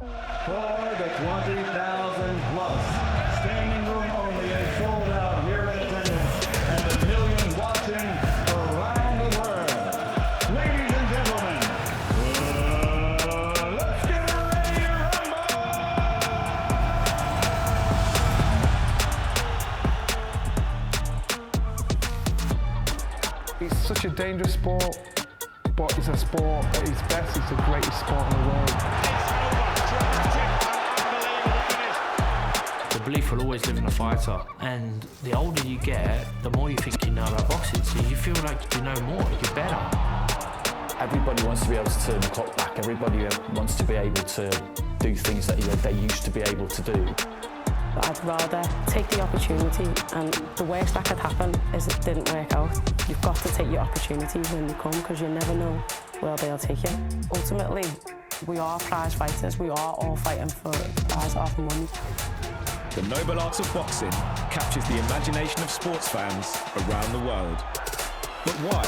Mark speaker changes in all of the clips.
Speaker 1: For the 20,000 plus standing room only and sold out here in attendance and the millions watching around the world. Ladies and gentlemen, let's get ready to rumble!
Speaker 2: It's such a dangerous sport, but it's a sport at its best. It's the greatest sport in the world.
Speaker 3: The belief will always live in a fighter, and the older you get, the more you think you know about boxing, so you feel like you know more, you're better.
Speaker 4: Everybody wants to be able to turn the clock back, everybody wants to be able to do things that they used to be able to do.
Speaker 5: I'd rather take the opportunity, and the worst that could happen is it didn't work out. You've got to take your opportunities when they come, because you never know where they'll take you. Ultimately, we are prize fighters, we are all fighting for prize of money.
Speaker 6: The noble art of boxing captures the imagination of sports fans around the world. But why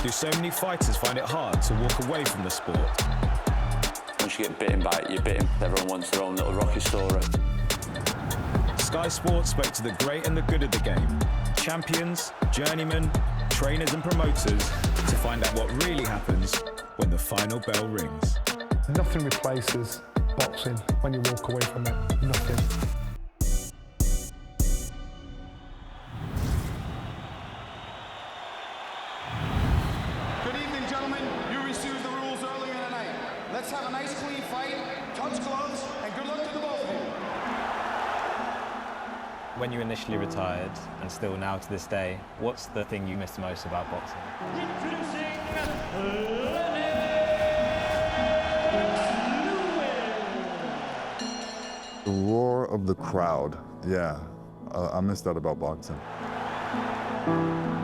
Speaker 6: do so many fighters find it hard to walk away from the sport?
Speaker 7: Once you get bitten by it, you're bitten. Everyone wants their own little Rocky story.
Speaker 6: Sky Sports spoke to the great and the good of the game, champions, journeymen, trainers and promoters to find out what really happens when the final bell rings.
Speaker 2: Nothing replaces boxing when you walk away from it. Nothing.
Speaker 8: Good evening, gentlemen. You received the rules earlier tonight. Let's have a nice, clean fight, touch gloves, and good luck to the both of you.
Speaker 9: When you initially retired, and still now to this day, what's the thing you miss the most about boxing?
Speaker 1: Introducing
Speaker 10: The roar of the crowd, yeah, I miss that about boxing.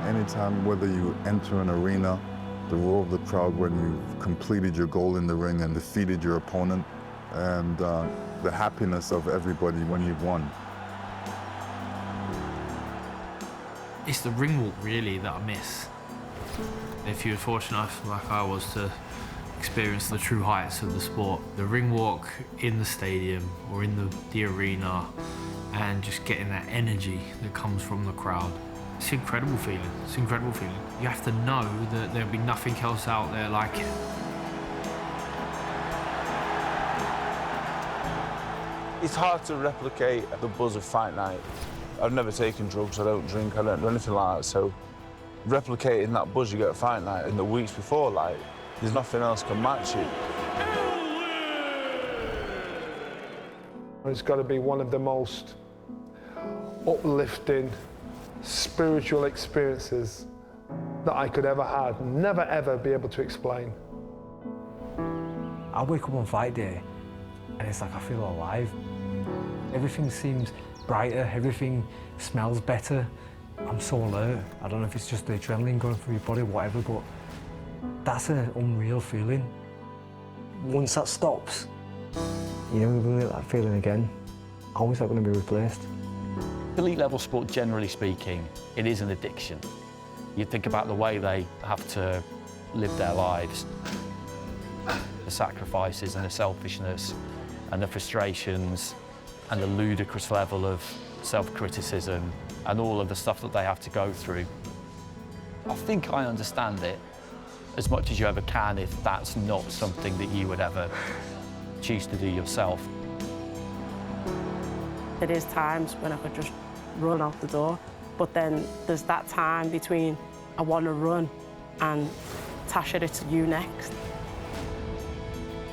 Speaker 10: Anytime, whether you enter an arena, the roar of the crowd when you've completed your goal in the ring and defeated your opponent, and the happiness of everybody when you've won.
Speaker 3: It's the ring walk, really, that I miss. If you're fortunate enough, like I was, to experience the true heights of the sport, the ring walk in the stadium or in the arena, and just getting that energy that comes from the crowd. It's an incredible feeling. It's an incredible feeling. You have to know that there'll be nothing else out there like it.
Speaker 11: It's hard to replicate the buzz of fight night. I've never taken drugs, I don't drink, I don't do anything like that, so replicating that buzz you get at fight night in the weeks before, like, there's nothing else can match it.
Speaker 2: It's got to be one of the most uplifting, spiritual experiences that I could ever have, never ever be able to explain.
Speaker 12: I wake up on fight day and it's like I feel alive. Everything seems brighter, everything smells better. I'm so alert. I don't know if it's just the adrenaline going through your body or whatever, but that's an unreal feeling.
Speaker 13: Once that stops, you never going to get that feeling again. How is that going to be replaced?
Speaker 7: Elite level sport, generally speaking, it is an addiction. You think about the way they have to live their lives, the sacrifices and the selfishness and the frustrations and the ludicrous level of self-criticism and all of the stuff that they have to go through. I think I understand it as much as you ever can if that's not something that you would ever choose to do yourself.
Speaker 5: There is times when I could just run out the door, but then there's that time between I want to run and Tasha, it's you next.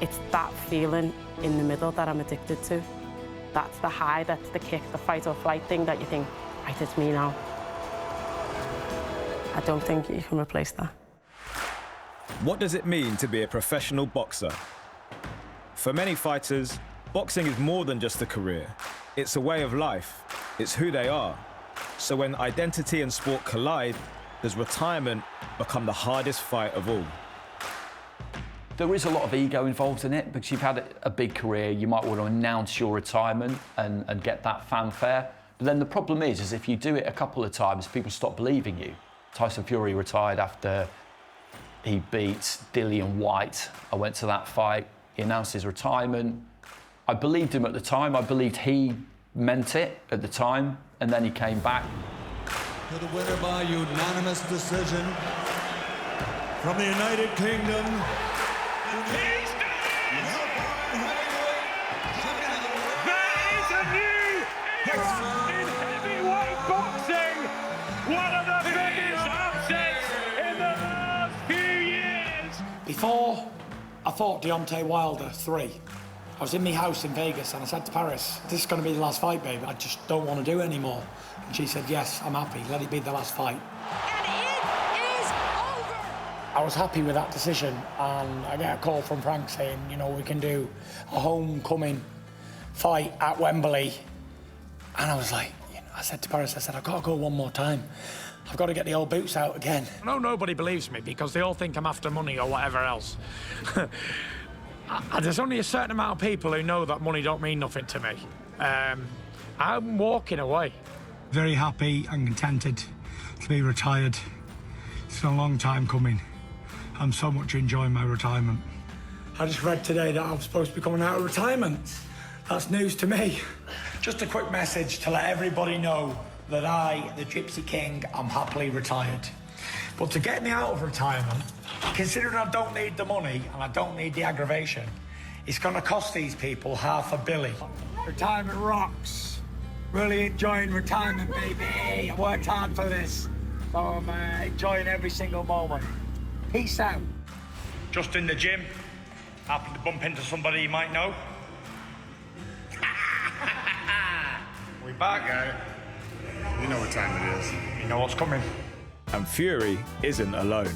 Speaker 5: It's that feeling in the middle that I'm addicted to. That's the high, that's the kick, the fight or flight thing that you think, right, it's me now. I don't think you can replace that.
Speaker 6: What does it mean to be a professional boxer? For many fighters, boxing is more than just a career. It's a way of life. It's who they are. So when identity and sport collide, does retirement become the hardest fight of all?
Speaker 7: There is a lot of ego involved in it because you've had a big career, you might want to announce your retirement and get that fanfare. But then the problem is if you do it a couple of times, people stop believing you. Tyson Fury retired after he beat Dillian White. I went to that fight, he announced his retirement. I believed him at the time. I believed he meant it at the time, and then he came back.
Speaker 1: To the winner by unanimous decision from the United Kingdom. He's done it! There is a new hero in heavyweight boxing. One of the biggest upsets in the last few years.
Speaker 14: Before I fought Deontay Wilder 3, I was in my house in Vegas and I said to Paris, this is going to be the last fight, babe. I just don't want to do it anymore. And she said, yes, I'm happy. Let it be the last fight.
Speaker 15: And it is over!
Speaker 14: I was happy with that decision, and I get a call from Frank saying, you know, we can do a homecoming fight at Wembley. And I was like, I said to Paris, I said, I've got to go one more time. I've got to get the old boots out again.
Speaker 16: No, nobody believes me because they all think I'm after money or whatever else. There's only a certain amount of people who know that money don't mean nothing to me. I'm walking away.
Speaker 17: Very happy and contented to be retired. It's a long time coming. I'm so much enjoying my retirement.
Speaker 14: I just read today that I'm supposed to be coming out of retirement. That's news to me. Just a quick message to let everybody know that I, the Gypsy King, am happily retired. But to get me out of retirement, considering I don't need the money and I don't need the aggravation, it's going to cost these people $500 million. Retirement rocks. Really enjoying retirement, baby. I worked hard for this, so I'm enjoying every single moment. Peace out.
Speaker 17: Just in the gym, happened to bump into somebody you might know. We back.
Speaker 18: You know what time it is.
Speaker 17: You know what's coming.
Speaker 6: And Fury isn't alone.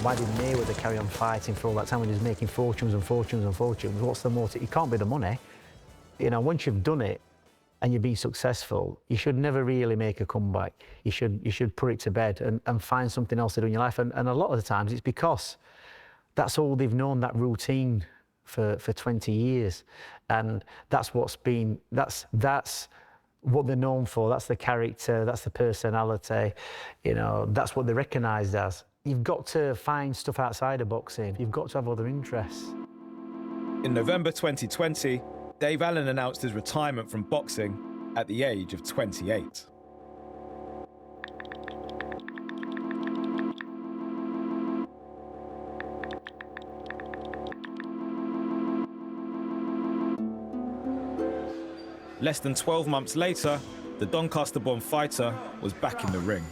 Speaker 19: Why did Mayweather carry on fighting for all that time when he was making fortunes and fortunes and fortunes? What's the motive? It can't be the money. You know, once you've done it and you've been successful, you should never really make a comeback. You should put it to bed and find something else to do in your life. And a lot of the times it's because that's all they've known, that routine for 20 years. And that's what's been, that's what they're known for. That's the character, that's the personality. You know, that's what they're recognised as. You've got to find stuff outside of boxing. You've got to have other interests.
Speaker 6: In November 2020, Dave Allen announced his retirement from boxing at the age of 28. Less than 12 months later, the Doncaster-born fighter was back in the ring.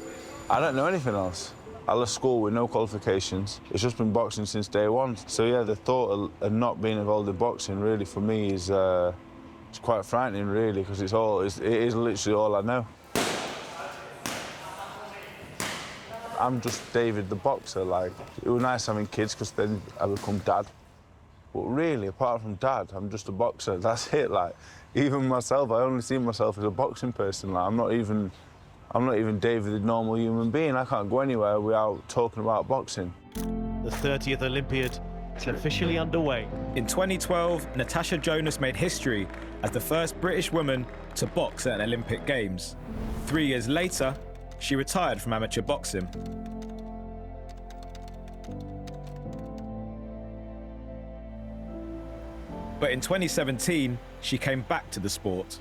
Speaker 11: I don't know anything else. I left school with no qualifications. It's just been boxing since day one. So yeah, the thought of not being involved in boxing really for me is it's quite frightening really, because it is literally all I know. I'm just David the boxer. Like, it was nice having kids because then I become dad. But really, apart from dad, I'm just a boxer. That's it. Like, even myself, I only see myself as a boxing person. Like, I'm not even David, the normal human being. I can't go anywhere without talking about boxing.
Speaker 20: The 30th Olympiad is officially underway.
Speaker 6: In 2012, Natasha Jonas made history as the first British woman to box at an Olympic Games. 3 years later, she retired from amateur boxing. But in 2017, she came back to the sport.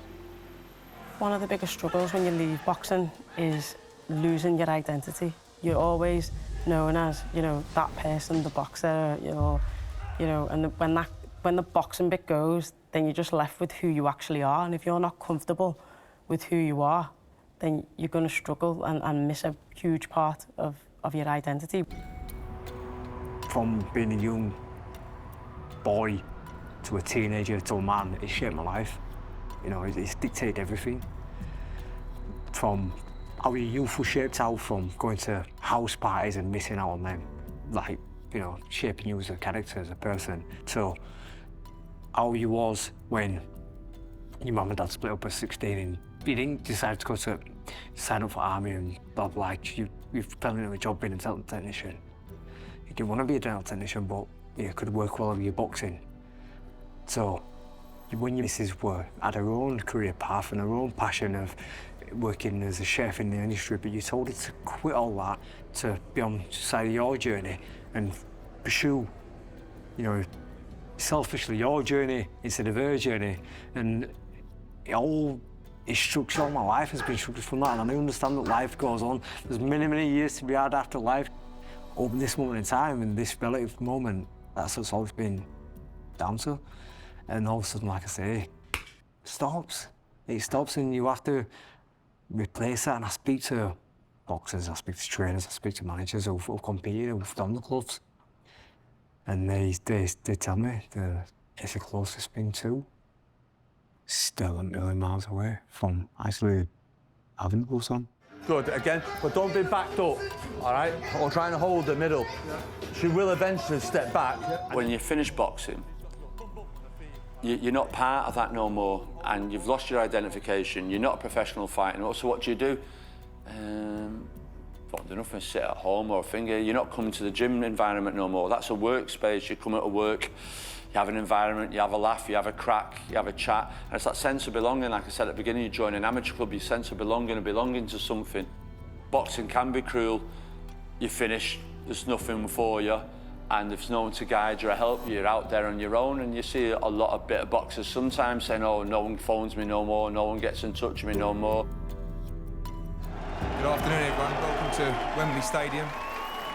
Speaker 5: One of the biggest struggles when you leave boxing is losing your identity. You're always known as, you know, that person, the boxer, and when the boxing bit goes, then you're just left with who you actually are. And if you're not comfortable with who you are, then you're going to struggle and miss a huge part of your identity.
Speaker 12: From being a young boy to a teenager to a man, it shaped my life. You know, it's dictated everything. From how your youth was shaped out, from going to house parties and missing out on them, like, you know, shaping you as a character, as a person, to how you was when your mum and dad split up at 16 and you didn't decide to go to sign up for army and blah, blah, like you fell into a job being a dental technician. You didn't want to be a dental technician, but you could work well with your boxing. So when your missus had her own career path and her own passion of working as a chef in the industry, but you told her to quit all that to be on the side of your journey and pursue, you know, selfishly your journey instead of her journey. And it's structured, all my life has been structured from that, and I understand that life goes on. There's many, many years to be had after life. Up this moment in time, in this relative moment, that's what's always been down to. And all of a sudden, like I say, it stops. It stops, and you have to replace that. And I speak to boxers, I speak to trainers, I speak to managers who've competed, who've done the gloves. And they tell me that it's the closest thing to, still a million miles away from actually having the gloves on.
Speaker 21: Good, again, but don't be backed up, all right? Or trying to hold the middle. She will eventually step back.
Speaker 22: When you finish boxing, you're not part of that no more, and you've lost your identification. You're not a professional fighter. So what do? Don't do nothing, sit at home or a finger. You're not coming to the gym environment no more. That's a workspace. You come out of work, you have an environment, you have a laugh, you have a crack, you have a chat. And it's that sense of belonging, like I said at the beginning, you join an amateur club, your sense of belonging and belonging to something. Boxing can be cruel. You finish, there's nothing for you, and there's no one to guide you or help you. You're out there on your own, and you see a lot of bitter boxers sometimes saying, oh, no one phones me no more, no one gets in touch with me no more.
Speaker 23: Good afternoon, everyone. Welcome to Wembley Stadium.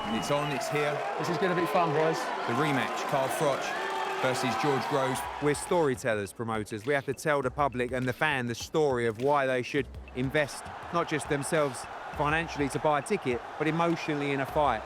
Speaker 23: It's on, it's here.
Speaker 24: This is going to be fun, boys.
Speaker 23: The rematch, Carl Froch versus George Groves.
Speaker 25: We're storytellers, promoters. We have to tell the public and the fan the story of why they should invest, not just themselves financially to buy a ticket, but emotionally in a fight.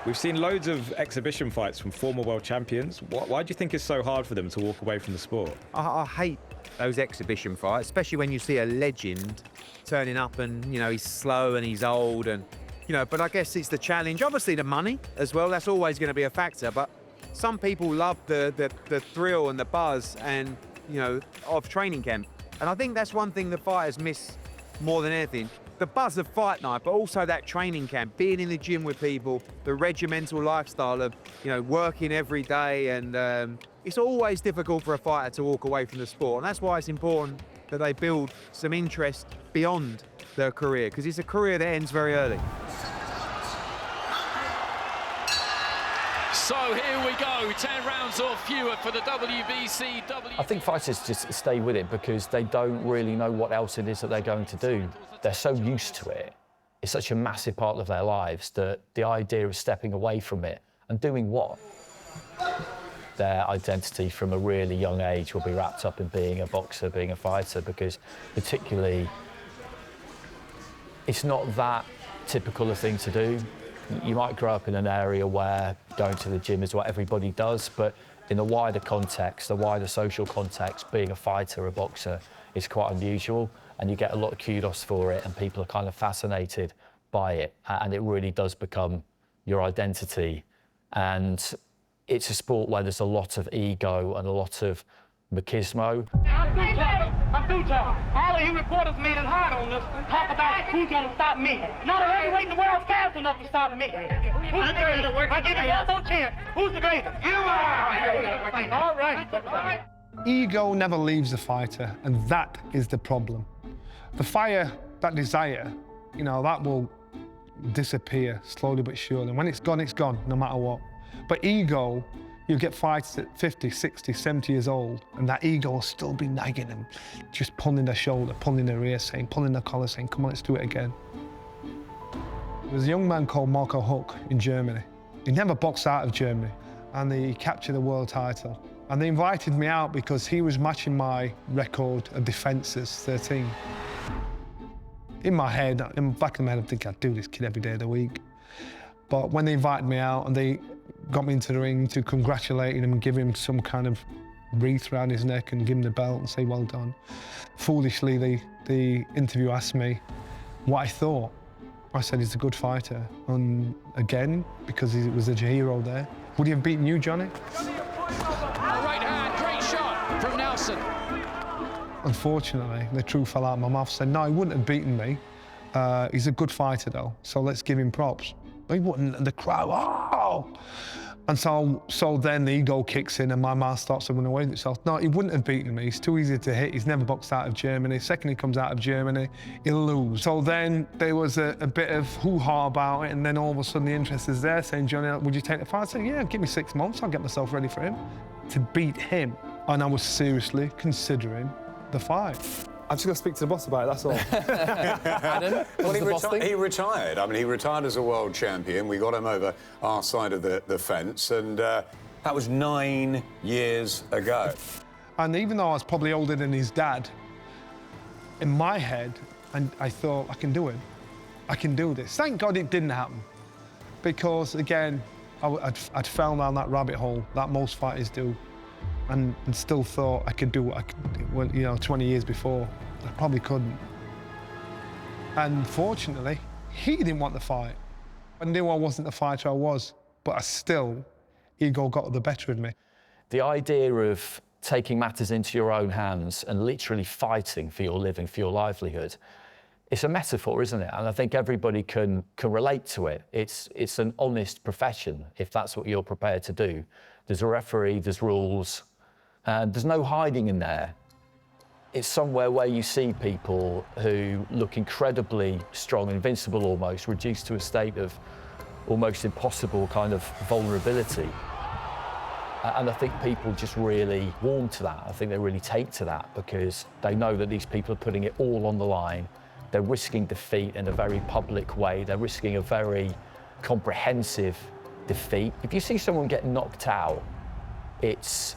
Speaker 6: We've seen loads of exhibition fights from former world champions. Why do you think it's so hard for them to walk away from the sport?
Speaker 25: I hate those exhibition fights, especially when you see a legend turning up and, you know, he's slow and he's old and, you know, but I guess it's the challenge. Obviously the money as well, that's always going to be a factor, but some people love the thrill and the buzz and, you know, of training camp. And I think that's one thing the fighters miss more than anything. The buzz of fight night, but also that training camp, being in the gym with people, the regimental lifestyle of, you know, working every day. And it's always difficult for a fighter to walk away from the sport. And that's why it's important that they build some interest beyond their career, because it's a career that ends very early.
Speaker 26: So here we go, 10 rounds or fewer for the WBC.
Speaker 7: I think fighters just stay with it because they don't really know what else it is that they're going to do. They're so used to it. It's such a massive part of their lives that the idea of stepping away from it and doing what? Their identity from a really young age will be wrapped up in being a boxer, being a fighter, because particularly it's not that typical a thing to do. You might grow up in an area where going to the gym is what everybody does, but in the wider context, the wider social context, being a fighter, a boxer, is quite unusual, and you get a lot of kudos for it, and people are kind of fascinated by it, and it really does become your identity. And it's a sport where there's a lot of ego and a lot of machismo.
Speaker 27: I'm through talking. All of you reporters made it hard on us. Talk about who's going to stop me. Not a heavyweight in the world fast enough to stop me. Who's the greatest? I give you one more chance. Who's the greatest? You are. All right.
Speaker 2: Ego never leaves the fighter, and that is the problem. The fire, that desire, you know, that will disappear slowly but surely. And when it's gone, no matter what. But ego, you get fighters at 50, 60, 70 years old, and that ego will still be nagging them, just pulling their shoulder, pulling their ear, pulling their collar, saying, come on, let's do it again. There was a young man called Marco Huck in Germany. He never boxed out of Germany, and he captured the world title. And they invited me out because he was matching my record of defences, 13. In my head, in the back of my head, I'm thinking I'd do this kid every day of the week. But when they invited me out and they got me into the ring to congratulate him and give him some kind of wreath around his neck and give him the belt and say, well done. Foolishly, the interview asked me what I thought. I said he's a good fighter. And again, because he was a hero there. Would he have beaten you, Johnny?
Speaker 26: Right hand, great shot from Nelson.
Speaker 2: Unfortunately, the truth fell out of my mouth. Said, no, he wouldn't have beaten me. He's a good fighter, though, so let's give him props. He wouldn't, and the crowd, oh! And so then the ego kicks in and my mouth starts to run away with itself. No, he wouldn't have beaten me. He's too easy to hit. He's never boxed out of Germany. Second he comes out of Germany, he'll lose. So then there was a bit of hoo-ha about it, and then all of a sudden the interest is there, saying, Johnny, would you take the fight? I said, yeah, give me 6 months. I'll get myself ready for him. To beat him. And I was seriously considering the fight. I'm just going to speak to the boss about it, that's all.
Speaker 3: Adam, well, he retired. I mean, he retired as a world champion. We got him over our side of the fence, and that was 9 years ago.
Speaker 2: And even though I was probably older than his dad, in my head, I thought, I can do it. I can do this. Thank God it didn't happen. Because, again, I'd fell down that rabbit hole that most fighters do, and still thought I could do what I could, you know, 20 years before. I probably couldn't. And fortunately, he didn't want the fight. I knew I wasn't the fighter I was, but ego got the better of me.
Speaker 7: The idea of taking matters into your own hands and literally fighting for your living, for your livelihood, it's a metaphor, isn't it? And I think everybody can relate to it. It's an honest profession, if that's what you're prepared to do. There's a referee, there's rules, and there's no hiding in there. It's somewhere where you see people who look incredibly strong, invincible almost, reduced to a state of almost impossible kind of vulnerability. And I think people just really warm to that. I think they really take to that because they know that these people are putting it all on the line. They're risking defeat in a very public way. They're risking a very comprehensive defeat. If you see someone get knocked out, it's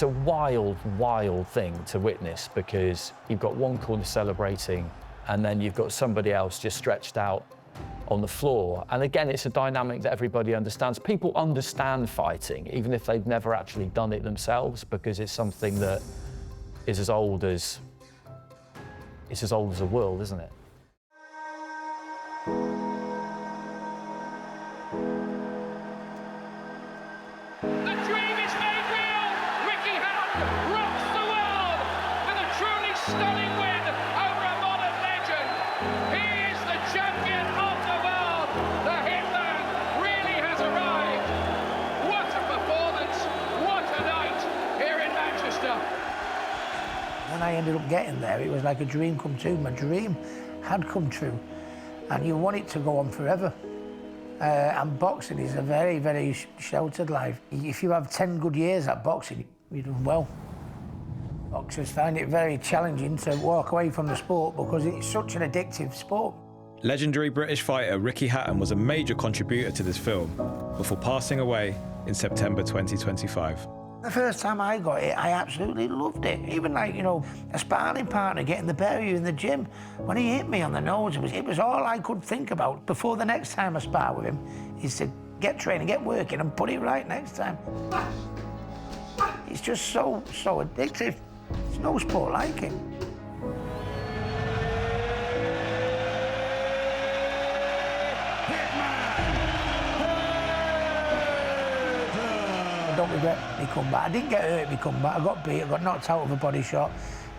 Speaker 7: a wild, wild thing to witness because you've got one corner celebrating and then you've got somebody else just stretched out on the floor. And again, it's a dynamic that everybody understands. People understand fighting, even if they've never actually done it themselves, because it's something that is as old as the world, isn't it?
Speaker 4: When I ended up getting there, it was like a dream come true. My dream had come true, and you want it to go on forever. And boxing is a very, very sheltered life. If you have 10 good years at boxing, you're doing well. Boxers find it very challenging to walk away from the sport because it's such an addictive sport.
Speaker 6: Legendary British fighter Ricky Hatton was a major contributor to this film before passing away in September 2025.
Speaker 4: The first time I got it, I absolutely loved it. Even like, you know, a sparring partner getting the better of you in the gym. When he hit me on the nose, it was all I could think about before the next time I spar with him. He said, get training, get working and put it right next time. It's just so addictive. There's no sport like it. I don't regret me comeback. I didn't get hurt in my comeback. I got beat, I got knocked out with a body shot.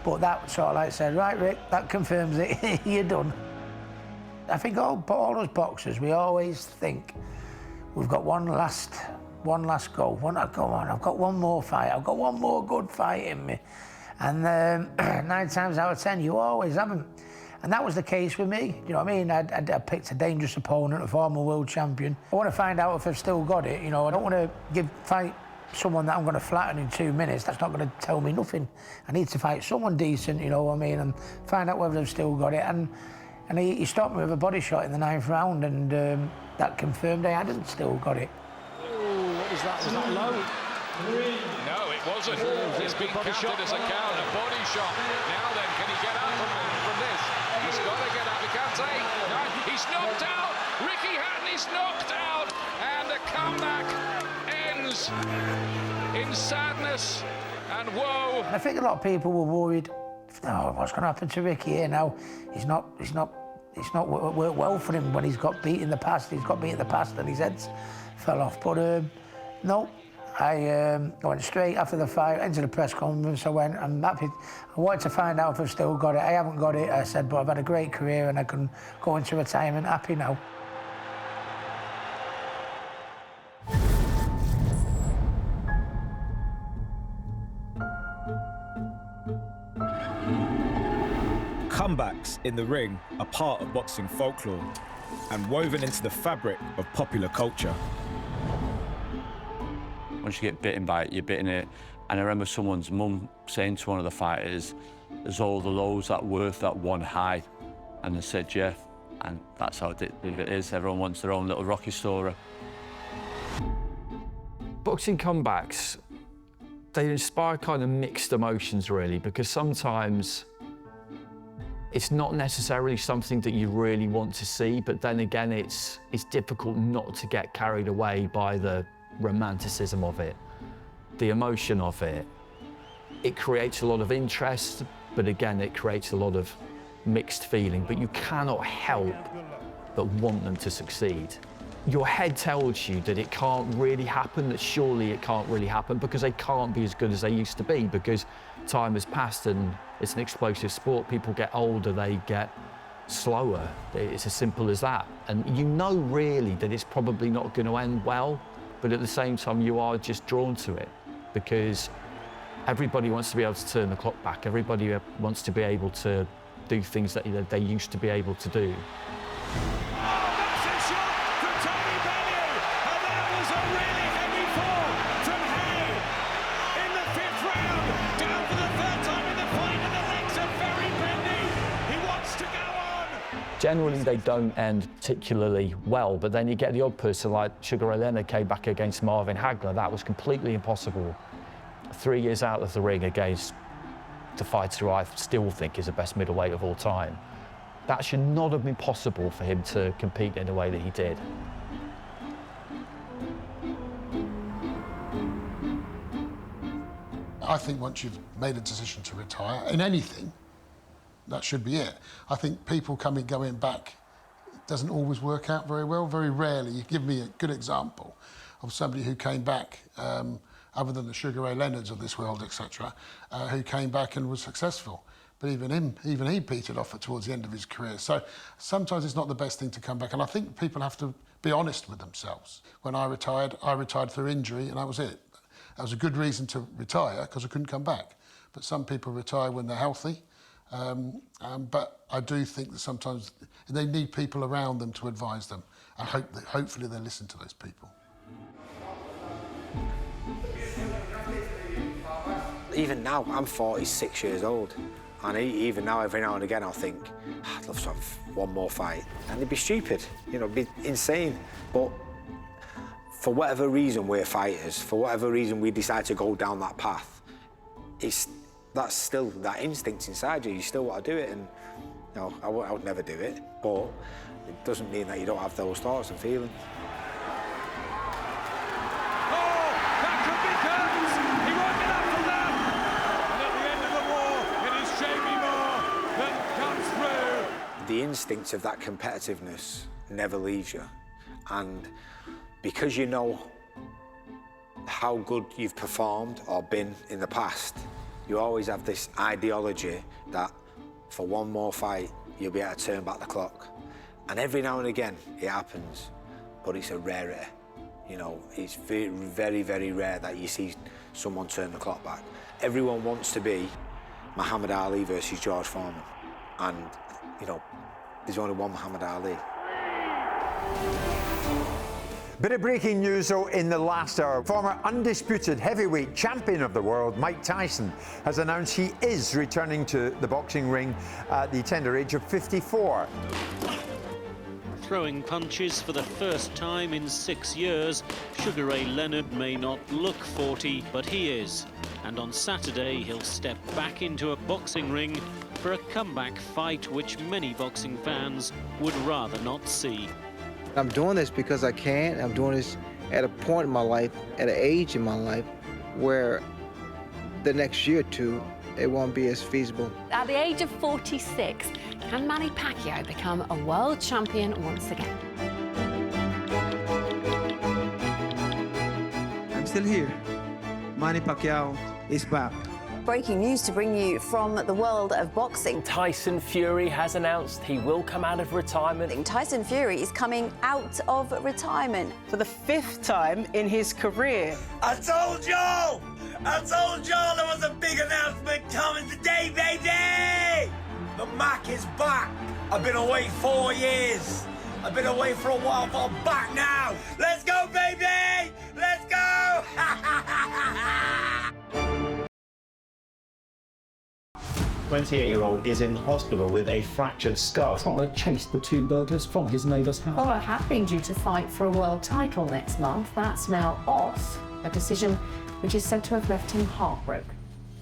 Speaker 4: But that sort of like said, right, Rick, that confirms it. You're done. I think all us boxers, we always think we've got one last go. Come on, I've got one more fight. I've got one more good fight in me. And 9 times out of 10, you always haven't. And that was the case with me. You know what I mean? I picked a dangerous opponent, a former world champion. I want to find out if I've still got it. You know, I don't want to fight someone that I'm going to flatten in 2 minutes. That's not going to tell me nothing. I need to fight someone decent, you know what I mean, and find out whether I've still got it. And he stopped me with a body shot in the 9th round, and that confirmed I hadn't still got it.
Speaker 26: Oh, what was that? Was that low? No, it wasn't. It's been counted as a count, a body shot. Now then, can he get out from this? He's got to get out. He can't say. No, he's knocked out. Ricky Hatton is knocked out, and the comeback ends in sadness and woe.
Speaker 4: I think a lot of people were worried. Oh, what's going to happen to Ricky here now? It's not worked well for him when he's got beat in the past. He's got beat in the past and his head's fell off. But no, I went straight after the fight into the press conference. I went, I'm happy. I wanted to find out if I've still got it. I haven't got it, I said, but I've had a great career and I can go into retirement happy now.
Speaker 6: comebacks in the ring are part of boxing folklore and woven into the fabric of popular culture.
Speaker 22: Once you get bitten by it, you're bitten it. And I remember someone's mum saying to one of the fighters, there's all the lows that worth that one high. And they said, yeah, and that's how it is. Everyone wants their own little Rocky story.
Speaker 7: Boxing comebacks, they inspire kind of mixed emotions, really, because sometimes it's not necessarily something that you really want to see, but then again, it's difficult not to get carried away by the romanticism of it, the emotion of it. It creates a lot of interest, but again, it creates a lot of mixed feeling, but you cannot help but want them to succeed. Your head tells you that it can't really happen, that surely it can't really happen, because they can't be as good as they used to be, because time has passed and it's an explosive sport. People get older, they get slower. It's as simple as that. And you know really that it's probably not going to end well, but at the same time you are just drawn to it, because everybody wants to be able to turn the clock back. Everybody wants to be able to do things that they used to be able to do. Generally, they don't end particularly well, but then you get the odd person like Sugar Ray Leonard came back against Marvin Hagler. That was completely impossible. 3 years out of the ring against the fighter who I still think is the best middleweight of all time. That should not have been possible for him to compete in the way that he did.
Speaker 1: I think once you've made a decision to retire, in anything, that should be it. I think people going back doesn't always work out very well. Very rarely. You give me a good example of somebody who came back, other than the Sugar Ray Leonards of this world, etc., who came back and was successful. But even he petered off towards the end of his career. So sometimes it's not the best thing to come back. And I think people have to be honest with themselves. When I retired through injury, and that was it. That was a good reason to retire, because I couldn't come back. But some people retire when they're healthy. But I do think that sometimes they need people around them to advise them. I hope that hopefully they listen to those people.
Speaker 8: Even now, I'm 46 years old, and even now, every now and again, I'll think, I'd love to have one more fight. And it'd be stupid, you know, it'd be insane. But for whatever reason we're fighters, for whatever reason we decide to go down that path, that's still that instinct inside you. You still want to do it, and you know, I would never do it, but it doesn't mean that you don't have those thoughts and feelings. The instinct of that competitiveness never leaves you, and because you know how good you've performed or been in the past, you always have this ideology that for one more fight you'll be able to turn back the clock. And every now and again it happens, but it's a rarity. You know, it's very, very, very rare that you see someone turn the clock back. Everyone wants to be Muhammad Ali versus George Foreman, and you know, there's only one Muhammad Ali.
Speaker 9: Bit of breaking news, though, in the last hour. Former undisputed heavyweight champion of the world, Mike Tyson, has announced he is returning to the boxing ring at the tender age of 54.
Speaker 10: Throwing punches for the first time in 6 years, Sugar Ray Leonard may not look 40, but he is. And on Saturday, he'll step back into a boxing ring for a comeback fight which many boxing fans would rather not see.
Speaker 13: I'm doing this because I can. I'm doing this at a point in my life, at an age in my life, where the next year or two, it won't be as feasible.
Speaker 15: At the age of 46, can Manny Pacquiao become a world champion once again?
Speaker 24: I'm still here. Manny Pacquiao is back.
Speaker 28: Breaking news to bring you from the world of boxing.
Speaker 29: Tyson Fury has announced he will come out of retirement.
Speaker 28: Tyson Fury is coming out of retirement.
Speaker 30: For the 5th time in his career.
Speaker 31: I told y'all there was a big announcement coming today, baby!
Speaker 5: The Mac is back. I've been away 4 years. I've been away for a while, but I'm back now. Let's go, baby! Let's go!
Speaker 11: 28-year-old is in hospital with a fractured skull.
Speaker 12: Father chased the two burglars from his neighbour's house.
Speaker 14: Father had been due to fight for a world title next month. That's now off. A decision which is said to have left him heartbroken.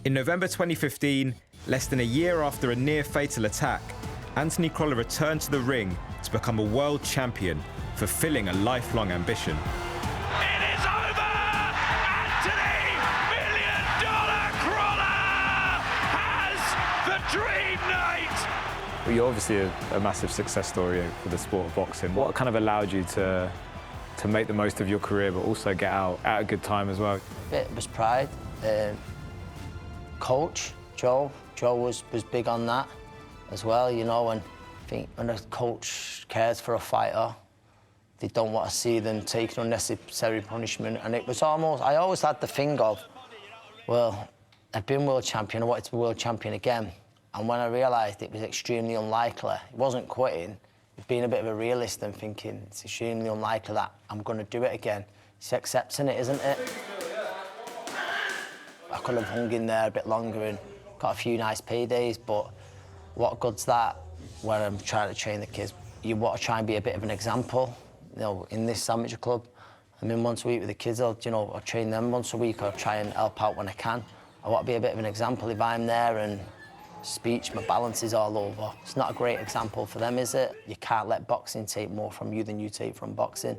Speaker 6: In November 2015, less than a year after a near-fatal attack, Anthony Crolla returned to the ring to become a world champion, fulfilling a lifelong ambition.
Speaker 26: It is over! Anthony $1 Million Crolla has the dream night!
Speaker 16: Well, you're obviously a massive success story for the sport of boxing. What kind of allowed you to make the most of your career, but also get out at a good time as well?
Speaker 17: It was pride. Coach, Joe was big on that as well, you know, and I think when a coach cares for a fighter, they don't want to see them taking unnecessary punishment. And it was almost, I always had the thing of, well, I've been world champion, I wanted to be world champion again. And when I realised it was extremely unlikely, it wasn't quitting, being a bit of a realist and thinking it's extremely unlikely that I'm going to do it again. It's accepting it, isn't it? I could have hung in there a bit longer and got a few nice paydays, but what good's that when I'm trying to train the kids? You want to try and be a bit of an example. You know, in this amateur club, I'm in once a week with the kids. I'll train them once a week or try and help out when I can. I want to be a bit of an example if I'm there and speech, my balance is all over. It's not a great example for them, is it? You can't let boxing take more from you than you take from boxing.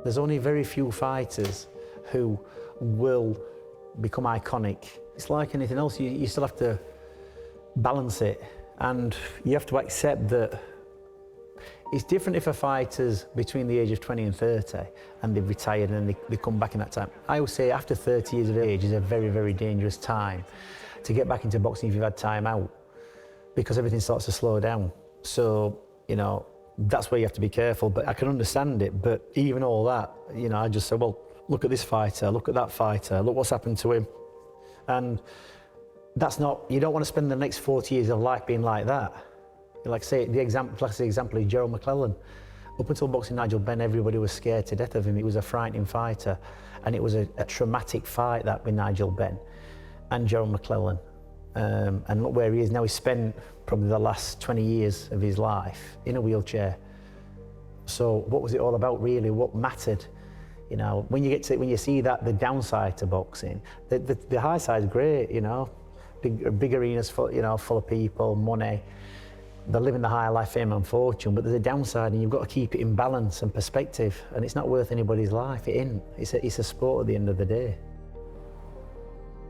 Speaker 4: There's only very few fighters who will become iconic. It's like anything else, you still have to balance it, and you have to accept that it's different if a fighter's between the age of 20 and 30 and they've retired and they come back in that time. I would say after 30 years of age is a very, very dangerous time to get back into boxing if you've had time out, because everything starts to slow down. So, you know, that's where you have to be careful, but I can understand it. But even all that, you know, I just say, well, look at this fighter, look at that fighter, look what's happened to him. And that's not, you don't want to spend the next 40 years of life being like that. Like say, the example is Gerald McClellan. Up until boxing Nigel Benn, everybody was scared to death of him. He was a frightening fighter. And it was a traumatic fight, that with Nigel Benn and Gerald McClellan. And look where he is now. He spent probably the last 20 years of his life in a wheelchair. So what was it all about really? What mattered? You know, when you see that, the downside to boxing, the high side is great, you know. Big arenas full, you know, full of people, money. They're living the high life, fame and fortune, but there's a downside and you've got to keep it in balance and perspective, and it's not worth anybody's life, it isn't. It's a sport at the end of the day.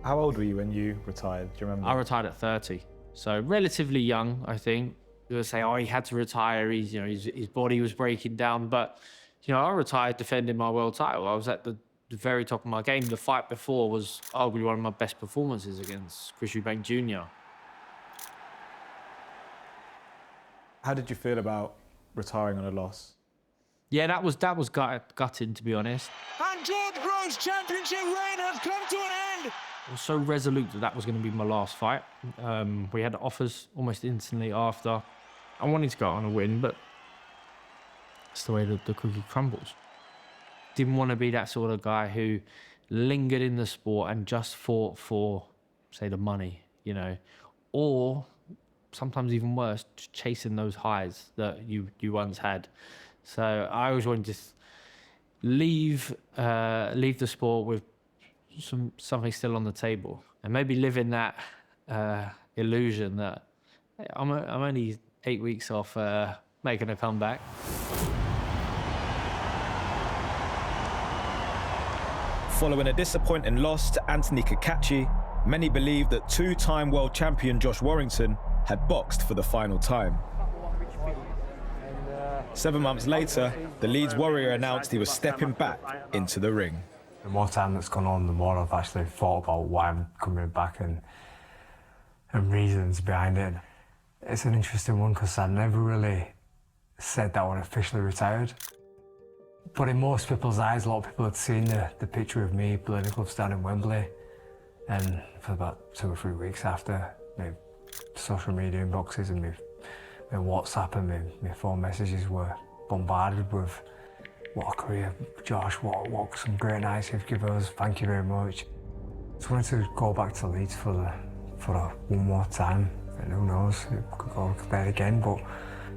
Speaker 16: How old were you when you retired? Do you remember?
Speaker 18: I retired at 30, so relatively young, I think. You would say, oh, he had to retire, his body was breaking down, but you know, I retired defending my world title. I was at the very top of my game. The fight before was arguably one of my best performances against Chris Eubank Jr.
Speaker 16: How did you feel about retiring on a loss?
Speaker 18: Yeah, that was gutting, to be honest.
Speaker 26: And George Groves' championship reign has come to an end.
Speaker 18: I was so resolute that was going to be my last fight. We had offers almost instantly after. I wanted to go on a win, but that's the way the cookie crumbles. Didn't want to be that sort of guy who lingered in the sport and just fought for, say, the money, you know, or sometimes even worse, chasing those highs that you once had. So I always wanted to leave the sport with something still on the table, and maybe live in that illusion that hey, I'm only 8 weeks off making a comeback.
Speaker 6: Following a disappointing loss to Anthony Kakachi, many believe that two-time world champion Josh Warrington had boxed for the final time. 7 months later, the Leeds Warrior announced he was stepping back into the ring.
Speaker 19: The more time that's gone on, the more I've actually thought about why I'm coming back and reasons behind it. It's an interesting one because I never really said that I was officially retired. But in most people's eyes, a lot of people had seen the picture of me playing the club stand in Wembley, and for about 2 or 3 weeks after, maybe social media inboxes and my WhatsApp and my phone messages were bombarded with what a career, Josh, what some great nights you've given us, thank you very much. Just wanted to go back to Leeds for one more time, and who knows, it could go there again, but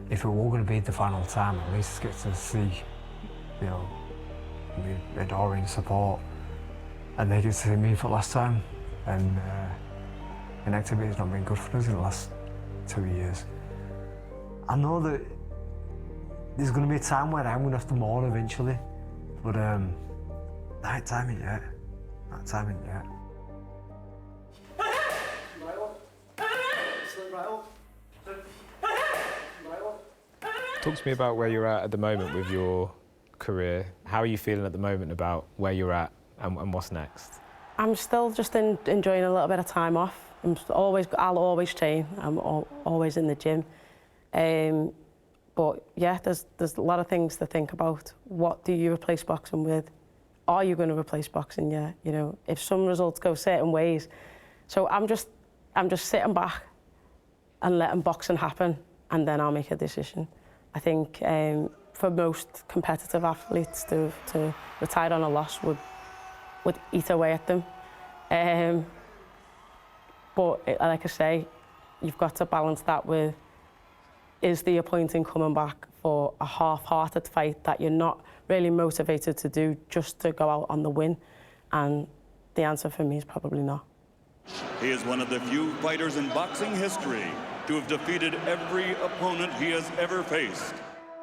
Speaker 19: if it were going to be the final time, at least get to see, you know, my adoring support, and they get to see me for the last time, and inactivity's not been good for us in the last 2 years. I know that there's going to be a time where I'm going to have to mourn eventually, but that time ain't yet. That time ain't yet.
Speaker 16: Talk to me about where you're at the moment with your career. How are you feeling at the moment about where you're at and what's next?
Speaker 1: I'm still just enjoying a little bit of time off. I'll always train. I'm always in the gym. But yeah, there's a lot of things to think about. What do you replace boxing with? Are you going to replace boxing? Yeah, you know, if some results go certain ways. So I'm just sitting back and letting boxing happen, and then I'll make a decision. I think for most competitive athletes to retire on a loss would eat away at them. But like I say, you've got to balance that with, is the appointing coming back for a half-hearted fight that you're not really motivated to do just to go out on the win? And the answer for me is probably not.
Speaker 2: He is one of the few fighters in boxing history to have defeated every opponent he has ever faced.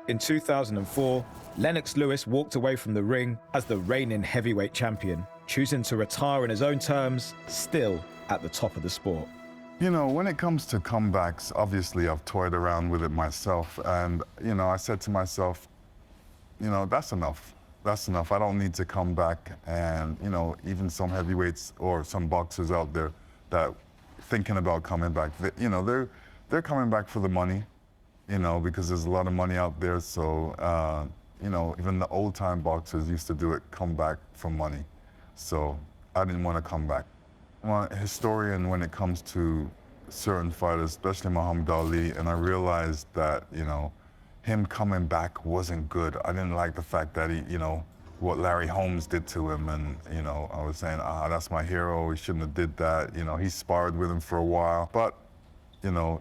Speaker 6: In 2004, Lennox Lewis walked away from the ring as the reigning heavyweight champion, choosing to retire on his own terms, still at the top of the sport.
Speaker 3: You know, when it comes to comebacks, obviously I've toyed around with it myself, and, you know, I said to myself, you know, that's enough. That's enough. I don't need to come back. And, you know, even some heavyweights or some boxers out there that thinking about coming back, you know, they're coming back for the money, you know, because there's a lot of money out there. So, you know, even the old-time boxers used to do it, come back for money. So I didn't want to come back. I'm a historian when it comes to certain fighters, especially Muhammad Ali, and I realized that, you know, him coming back wasn't good. I didn't like the fact that he, you know, what Larry Holmes did to him, and, you know, I was saying, that's my hero, he shouldn't have did that. You know, he sparred with him for a while, but, you know,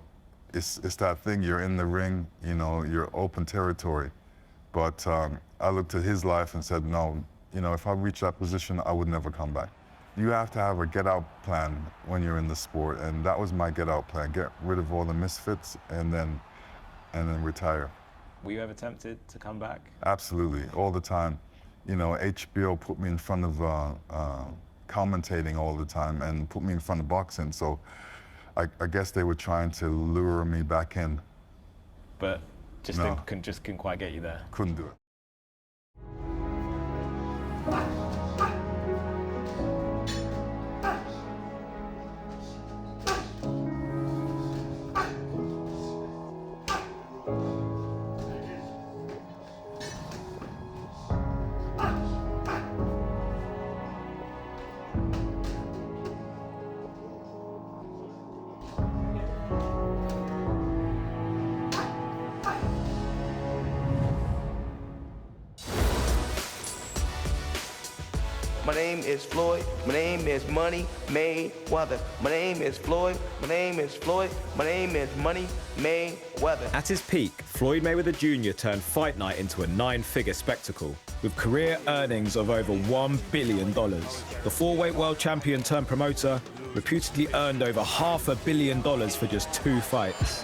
Speaker 3: it's that thing, you're in the ring, you know, you're open territory. But I looked at his life and said, no, you know, if I reach that position, I would never come back. You have to have a get-out plan when you're in the sport, and that was my get-out plan. Get rid of all the misfits and then retire.
Speaker 16: Were you ever tempted to come back?
Speaker 3: Absolutely, all the time. You know, HBO put me in front of commentating all the time and put me in front of boxing, so I guess they were trying to lure me back in.
Speaker 16: But just
Speaker 3: no.
Speaker 16: couldn't quite get you there?
Speaker 3: Couldn't do it.
Speaker 7: My name is Floyd. My name is Money Mayweather. My name is Floyd. My name is Floyd. My name is Money Mayweather.
Speaker 6: At his peak, Floyd Mayweather Jr. turned fight night into a 9-figure spectacle, with career earnings of over $1 billion. The four-weight world champion turned promoter reputedly earned over $500 million for just 2 fights.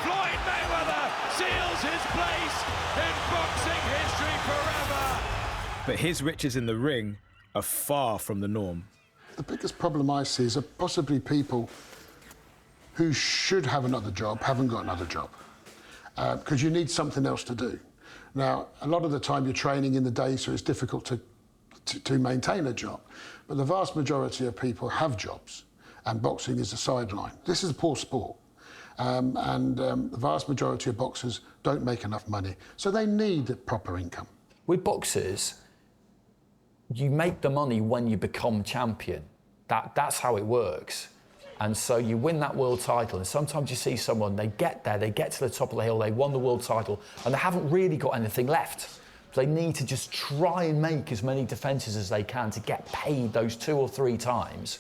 Speaker 26: Floyd Mayweather seals his place in boxing history forever.
Speaker 6: But his riches in the ring are far from the norm.
Speaker 20: The biggest problem I see is possibly people who should have another job haven't got another job, because you need something else to do. Now, a lot of the time you're training in the day, so it's difficult to maintain a job. But the vast majority of people have jobs, and boxing is a sideline. This is a poor sport, the vast majority of boxers don't make enough money, so they need proper income.
Speaker 21: With boxers, you make the money when you become champion. That's how it works.
Speaker 8: And so you win that world title, and sometimes you see someone, they get there, they get to the top of the hill, they won the world title, and they haven't really got anything left. They need to just try and make as many defences as they can to get paid those 2 or 3 times.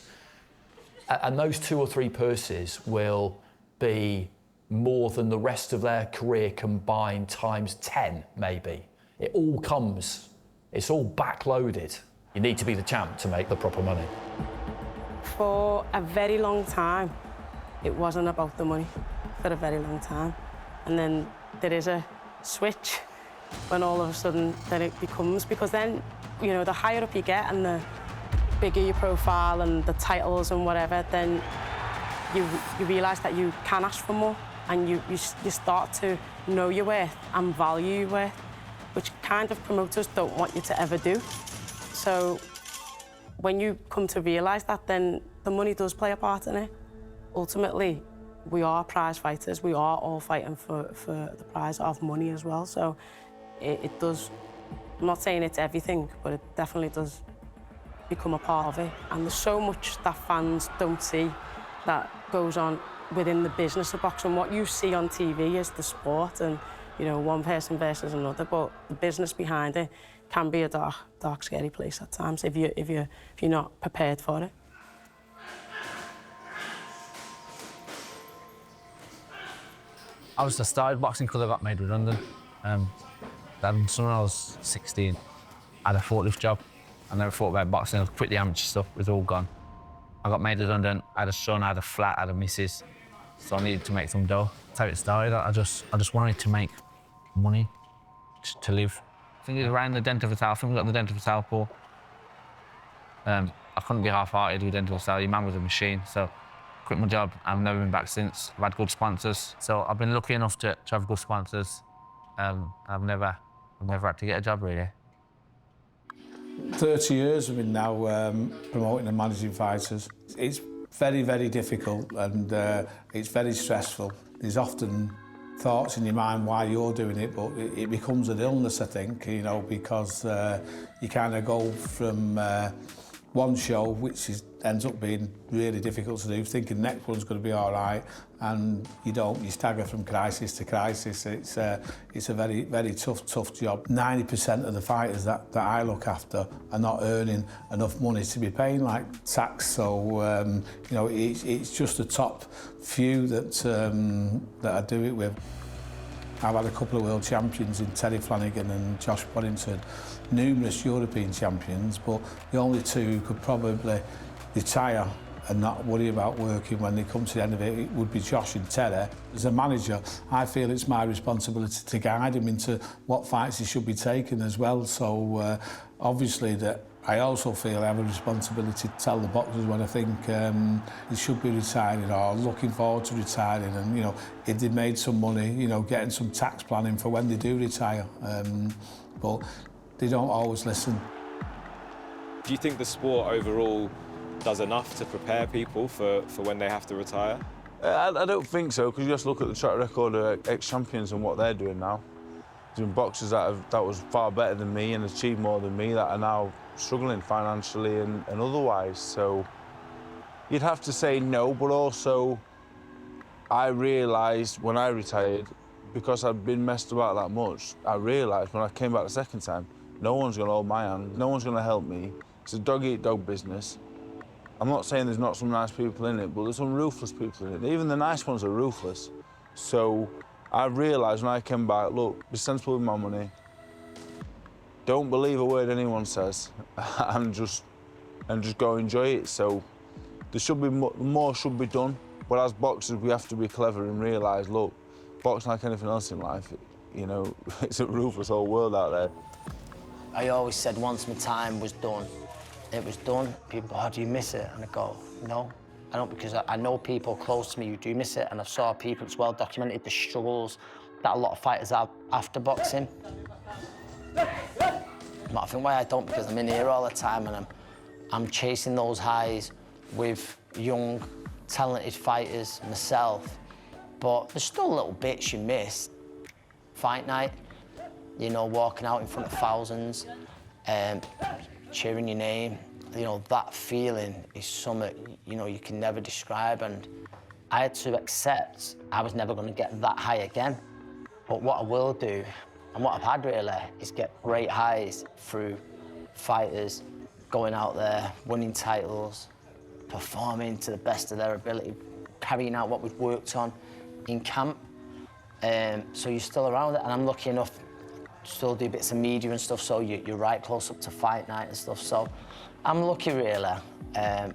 Speaker 8: And those 2 or 3 purses will be more than the rest of their career combined times 10, maybe. It all comes, it's all backloaded. You need to be the champ to make the proper money.
Speaker 1: For a very long time, it wasn't about the money, for a very long time. And then there is a switch when all of a sudden then it becomes, because then, you know, the higher up you get and the bigger your profile and the titles and whatever, then you realise that you can ask for more, and you start to know your worth and value your worth, which kind of promoters don't want you to ever do. So when you come to realise that, then the money does play a part in it. Ultimately, we are prize fighters. We are all fighting for the prize of money as well. So it does, I'm not saying it's everything, but it definitely does become a part of it. And there's so much that fans don't see that goes on within the business of boxing. What you see on TV is the sport and, you know, one person versus another, but the business behind it can be a dark, scary place at times if you're not prepared for it.
Speaker 9: I started boxing because I got made redundant. Then when I was 16, I had a forklift job. I never thought about boxing. I quit the amateur stuff, it was all gone. I got made redundant, I had a son, I had a flat, I had a missus, so I needed to make some dough. That's how it started. I just wanted to make money to live. I think it was around the dental vital. I think we got the dental vital pool. I couldn't be half-hearted with dental vital. Your man was a machine, so quit my job. I've never been back since. I've had good sponsors, so I've been lucky enough to have good sponsors. I've never had to get a job really.
Speaker 10: 30 years I've been now promoting and managing fighters. It's very, very difficult and it's very stressful. There's often thoughts in your mind why you're doing it, but it becomes an illness, I think, you know, because you kind of go from one show, which ends up being really difficult to do, thinking the next one's going to be all right, and you don't. You stagger from crisis to crisis. It's a very, very tough job. 90% of the fighters that I look after are not earning enough money to be paying like tax. So you know, it's just the top few that I do it with. I've had a couple of world champions in Terry Flanagan and Josh Waddington, numerous European champions, but the only two who could probably retire and not worry about working when they come to the end of it would be Josh and Terry. As a manager, I feel it's my responsibility to guide him into what fights he should be taking as well. So obviously that I also feel I have a responsibility to tell the boxers when I think they should be retiring or looking forward to retiring, and you know, if they made some money, you know, getting some tax planning for when they do retire. But they don't always listen.
Speaker 16: Do you think the sport overall does enough to prepare people for when they have to retire?
Speaker 13: I don't think so, because you just look at the track record of ex-champions and what they're doing now. Doing boxers that was far better than me and achieved more than me that are now struggling financially and otherwise. So you'd have to say no, but also I realised when I retired, because I'd been messed about that much, I realised when I came back the second time, no one's going to hold my hand, no one's going to help me. It's a dog-eat-dog business. I'm not saying there's not some nice people in it, but there's some ruthless people in it. Even the nice ones are ruthless. So I realised when I came back, look, be sensible with my money. Don't believe a word anyone says, and just go enjoy it. So there should be more should be done. But as boxers, we have to be clever and realise, look, boxing like anything else in life, you know, it's a ruthless whole world out there.
Speaker 17: I always said once my time was done, it was done. People go, oh, do you miss it? And I go, no, I don't, because I know people close to me who do miss it, and I've saw people, it's well documented, the struggles that a lot of fighters have after boxing. But I think why I don't, because I'm in here all the time and I'm chasing those highs with young, talented fighters myself. But there's still little bits you miss. Fight night, you know, walking out in front of thousands, cheering your name, you know, that feeling is something, you know, you can never describe, and I had to accept I was never going to get that high again. But what I will do, and what I've had really, is get great highs through fighters going out there, winning titles, performing to the best of their ability, carrying out what we've worked on in camp. So you're still around it, and I'm lucky enough to still do bits of media and stuff, so you're right close up to fight night and stuff. So I'm lucky really,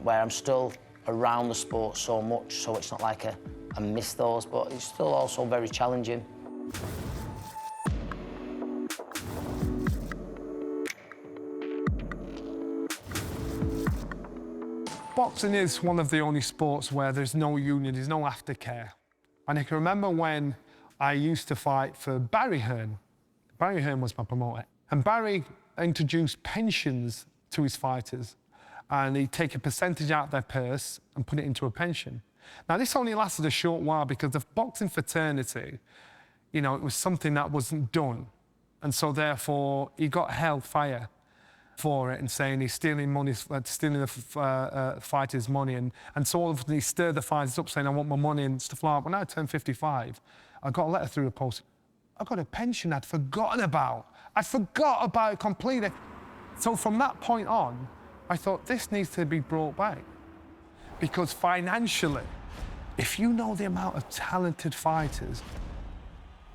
Speaker 17: where I'm still around the sport so much, so it's not like I miss those, but it's still also very challenging.
Speaker 15: Boxing is one of the only sports where there's no union, there's no aftercare. And I can remember when I used to fight for Barry Hearn. Barry Hearn was my promoter. And Barry introduced pensions to his fighters. And he'd take a percentage out of their purse and put it into a pension. Now, this only lasted a short while because the boxing fraternity, you know, it was something that wasn't done. And so, therefore, he got held fire for it and saying he's stealing money, stealing the fighters' money. And so all of a sudden he stirred the fighters up saying, I want my money and stuff like that. When I turned 55, I got a letter through the post. I got a pension I'd forgotten about. I forgot about it completely. So from that point on, I thought this needs to be brought back. Because financially, if you know the amount of talented fighters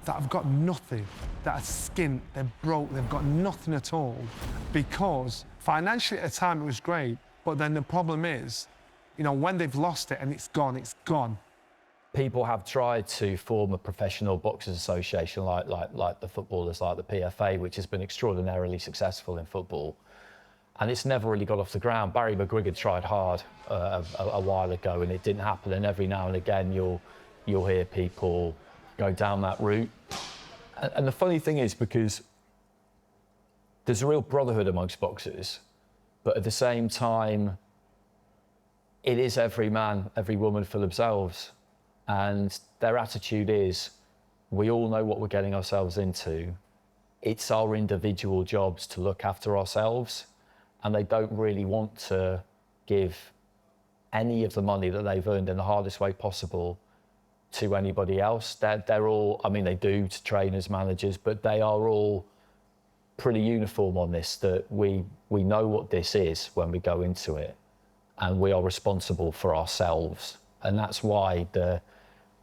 Speaker 15: that have got nothing, that are skint, they're broke, they've got nothing at all, because financially at the time it was great, but then the problem is, you know, when they've lost it and it's gone, it's gone.
Speaker 8: People have tried to form a professional boxers association like the footballers, like the PFA, which has been extraordinarily successful in football. And it's never really got off the ground. Barry McGregor tried hard a while ago and it didn't happen. And every now and again, you'll hear people go down that route. And the funny thing is, because there's a real brotherhood amongst boxers, but at the same time, it is every man, every woman for themselves. And their attitude is, we all know what we're getting ourselves into. It's our individual jobs to look after ourselves. And they don't really want to give any of the money that they've earned in the hardest way possible to anybody else. They're all, I mean, they do to trainers, managers, but they are all pretty uniform on this, that we know what this is when we go into it, and we are responsible for ourselves. And that's why the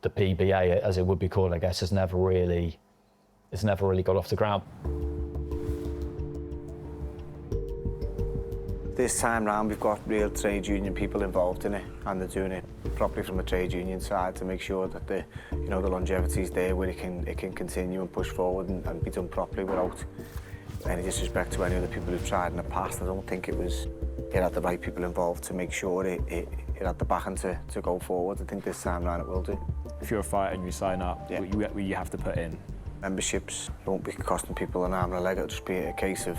Speaker 8: PBA, as it would be called, I guess, has never really got off the ground.
Speaker 7: This time round, we've got real trade union people involved in it, and they're doing it properly from a trade union side to make sure that the longevity is there, where it can continue and push forward and be done properly without any disrespect to any other people who've tried in the past. I don't think it had the right people involved to make sure it had the backing to go forward. I think this time round it will do.
Speaker 16: If you're a fighter and you sign up,
Speaker 7: yeah,
Speaker 16: you have to put in.
Speaker 7: Memberships won't be costing people an arm and a leg. It'll just be a case of,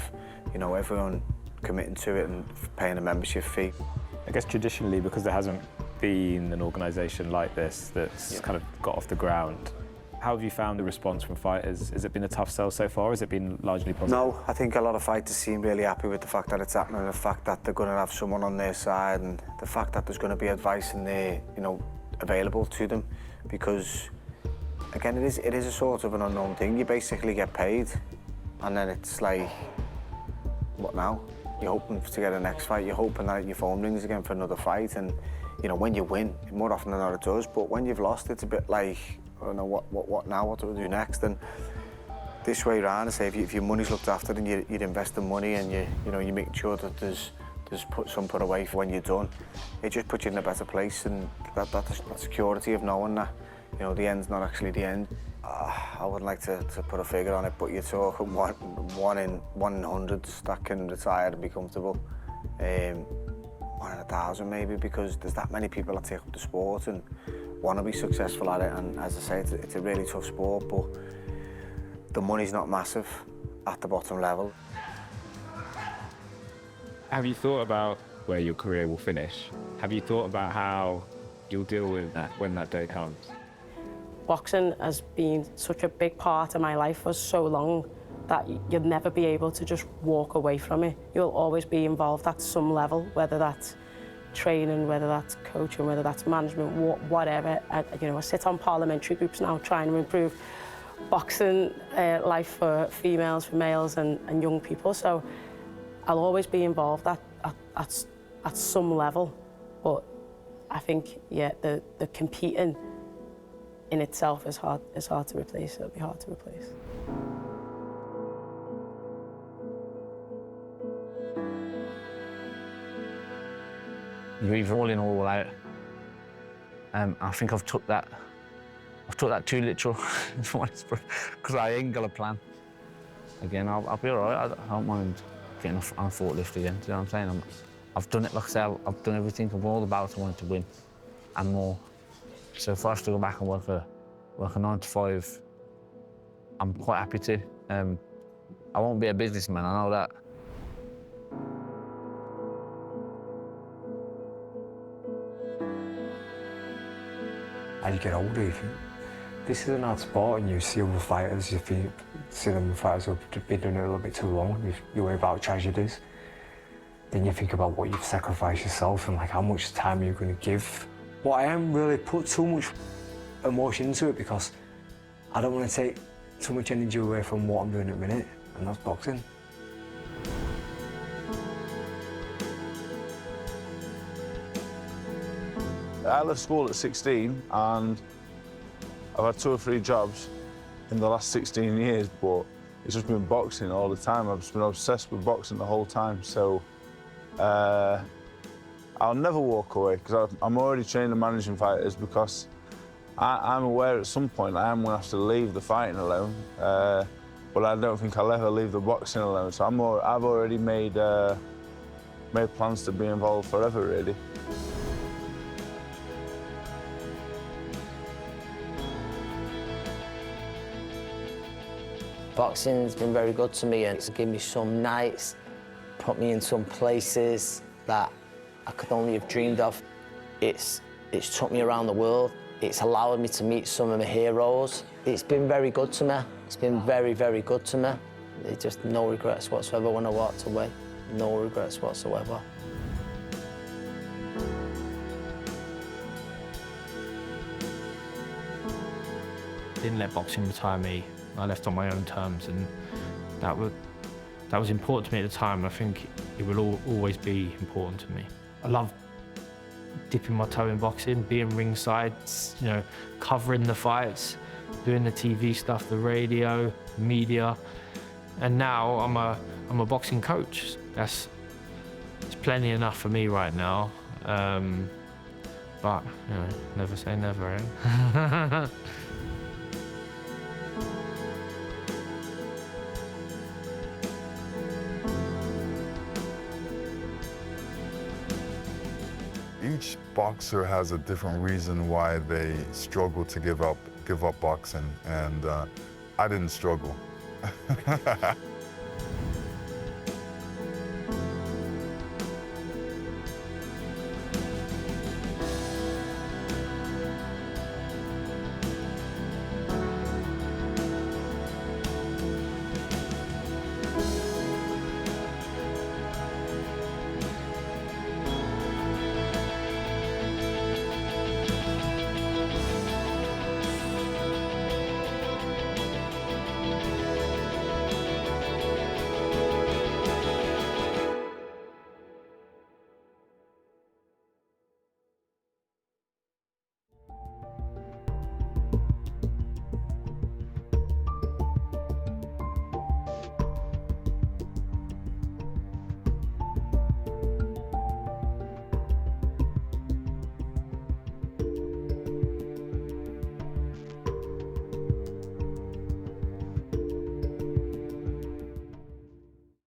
Speaker 7: everyone committing to it and paying a membership fee.
Speaker 16: I guess traditionally, because there hasn't been an organisation like this that's kind of got off the ground, how have you found the response from fighters? Has it been a tough sell so far, or has it been largely positive?
Speaker 7: No, I think a lot of fighters seem really happy with the fact that it's happening, and the fact that they're going to have someone on their side, and the fact that there's going to be advice in there, available to them. Because, again, it is a sort of an unknown thing. You basically get paid, and then it's like, what now? You're hoping to get a next fight, you're hoping that your phone rings again for another fight, and when you win, more often than not it does, but when you've lost, it's a bit like, I don't know, what now, what do we do next? And this way around, I say, if your money's looked after and you'd invest the money and you make sure that there's some put away for when you're done, it just puts you in a better place, and that security of knowing that, the end's not actually the end. I wouldn't like to put a figure on it, but you're talking one in 100s that can retire and be comfortable. 1 in 1,000 maybe, because there's that many people that take up the sport and want to be successful at it. And as I say, it's a really tough sport, but the money's not massive at the bottom level.
Speaker 16: Have you thought about where your career will finish? Have you thought about how you'll deal with that when that day comes?
Speaker 1: Boxing has been such a big part of my life for so long, that you'll never be able to just walk away from it. You'll always be involved at some level, whether that's training, whether that's coaching, whether that's management, whatever. You know, I sit on parliamentary groups now trying to improve boxing life for females, for males and young people. So I'll always be involved at some level. But I think, yeah, the competing in itself is hard to replace. It'll be hard to replace.
Speaker 9: You're either all in or all out. I think I've took that too literal, because I ain't got a plan. Again, I'll be all right. I don't mind getting on a forklift again. Do you know what I'm saying? I've done it, like I said, I've done everything. I've all the bouts I wanted to win, and more. So if I have to go back and work a 9 to 5, I'm quite happy to. I won't be a businessman, I know that.
Speaker 19: As you get older, you think, this is an hard sport, and you see other fighters, you see them fighters who've been doing it a little bit too long, you worry about tragedies. Then you think about what you've sacrificed yourself and like how much time you're going to give. But I haven't really put too much emotion into it because I don't want to take too much energy away from what I'm doing at the minute, and that's boxing.
Speaker 13: I left school at 16 and I've had 2 or 3 jobs in the last 16 years, but it's just been boxing all the time. I've just been obsessed with boxing the whole time, so I'll never walk away because I'm already training and managing fighters, because I'm aware at some point I am going to have to leave the fighting alone, but I don't think I'll ever leave the boxing alone, so I've already made plans to be involved forever, really.
Speaker 17: Boxing has been very good to me, and it's given me some nights, put me in some places that I could only have dreamed of. It's took me around the world. It's allowed me to meet some of my heroes. It's been very good to me. It's been very, very good to me. There's just no regrets whatsoever when I walked away. No regrets whatsoever.
Speaker 18: Didn't let boxing retire me. I left on my own terms, and that was important to me at the time. I think it will always be important to me. I love dipping my toe in boxing, being ringside, you know, covering the fights, doing the TV stuff, the radio, media, and now I'm a boxing coach. It's plenty enough for me right now, but you know, never say never, eh?
Speaker 3: Each boxer has a different reason why they struggle to give up boxing, and I didn't struggle.